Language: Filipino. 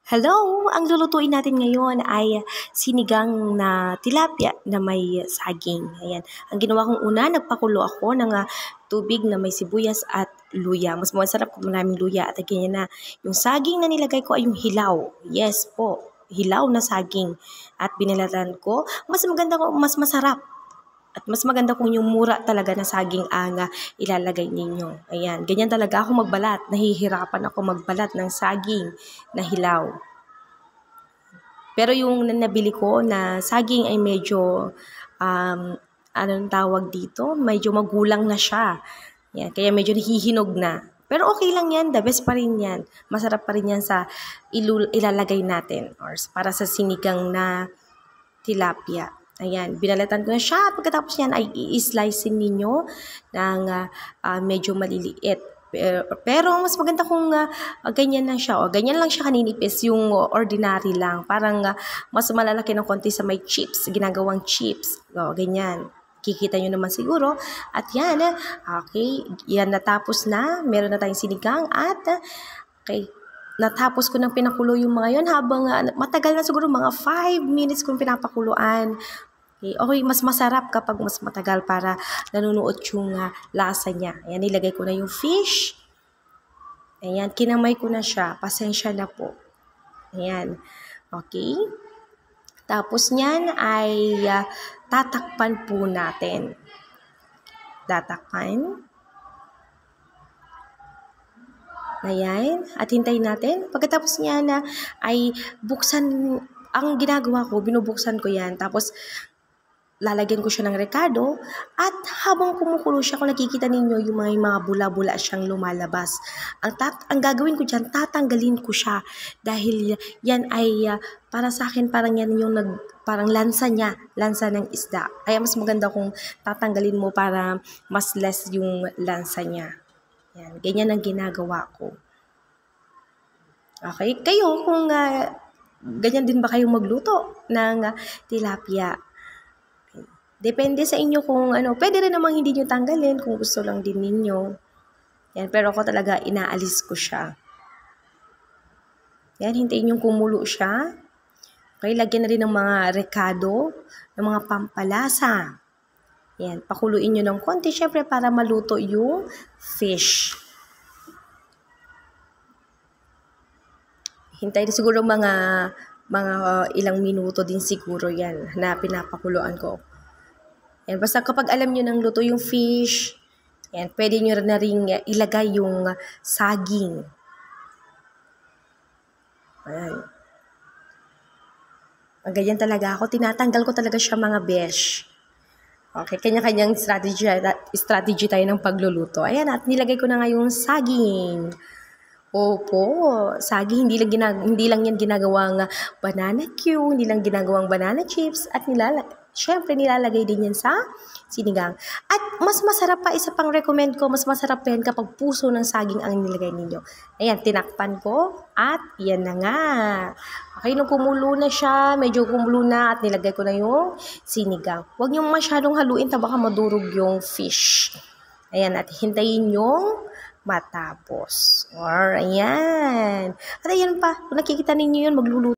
Hello! Ang lulutuin natin ngayon ay sinigang na tilapia na may saging. Ayan. Ang ginawa kong una, nagpakulo ako ng tubig na may sibuyas at luya. Mas masarap kung maraming luya at ganyan na. Yung saging na nilagay ko ay yung hilaw. Yes po, hilaw na saging. At binalatan ko. Mas maganda ko, mas masarap. At mas maganda kung yung mura talaga na saging ang ilalagay ninyo. Ayan, ganyan talaga ako magbalat. Nahihirapan ako magbalat ng saging na hilaw. Pero yung nabili ko na saging ay medyo, anong tawag dito? Medyo magulang na siya. Ayan, kaya medyo nahihinog na. Pero okay lang yan, the best pa rin yan. Masarap pa rin yan sa ilalagay natin or para sa sinigang na tilapia. Ayan, binalatan ko na siya. Pagkatapos yan ay i-slicein ninyo ng medyo maliliit. Pero mas maganda kung ganyan lang siya. O, ganyan lang siya kaninipis, yung ordinary lang. Parang mas malalaki ng konti sa may chips, ginagawang chips. O, ganyan. Kikita nyo naman siguro. At yan, okay, yan natapos na. Meron na tayong sinigang at, okay, natapos ko ng pinakulo yung mga yon habang matagal na siguro mga 5 minutes kong pinapakuluan. Okay, mas masarap kapag mas matagal para nanunuot yung lasa niya. Ayan, nilagay ko na yung fish. Ayan, kinamay ko na siya. Pasensya na po. Ayan, okay. Tapos niyan ay tatakpan po natin. Tatakpan. Ayan, at hintayin natin. Pagkatapos niya na ay buksan, ang ginagawa ko, binubuksan ko yan. Tapos lalagyan ko siya ng rekado at habang kumukulo siya, kung nakikita ninyo yung mga bula-bula siyang lumalabas. Ang gagawin ko dyan, tatanggalin ko siya dahil yan ay para sa akin parang yan yung parang lansa niya, lansa ng isda. Kaya mas maganda kung tatanggalin mo para mas less yung lansa niya. Yan, ganyan ang ginagawa ko. Okay, kayo kung ganyan din ba kayong magluto ng tilapia? Depende sa inyo kung ano, pwede rin namang hindi nyo tanggalin kung gusto lang din ninyo. Yan, pero ako talaga inaalis ko siya. Yan, hintayin yung kumulo siya. Okay, lagyan na rin ng mga rekado, ng mga pampalasa. Yan, pakuluin nyo ng konti, syempre para maluto yung fish. Hintayin siguro mga ilang minuto din siguro yan na pinapakuluan ko. Yan, basta kapag alam nyo ng luto yung fish, yan, pwede nyo na rin ilagay yung saging. Ayan. Ganyan talaga ako. Tinatanggal ko talaga siya mga besh. Okay, kanya-kanyang strategy tayo ng pagluluto. Ayan, at nilagay ko na nga yung saging. Opo, saging, hindi lang yan ginagawang banana Q, hindi lang ginagawang banana chips, at syempre nilalagay din yan sa sinigang. At mas masarap pa, isa pang recommend ko, mas masarap pa yan kapag puso ng saging ang nilagay ninyo. Ayan, tinakpan ko, at yan na nga. Okay, nung kumulo na siya, medyo kumulo na, at nilagay ko na yung sinigang. Huwag nyo masyadong haluin, baka madurog yung fish. Ayan, at hintayin yung matapos. Or, ayan. At ayan pa, kung nakikita ninyo yun, magluluto.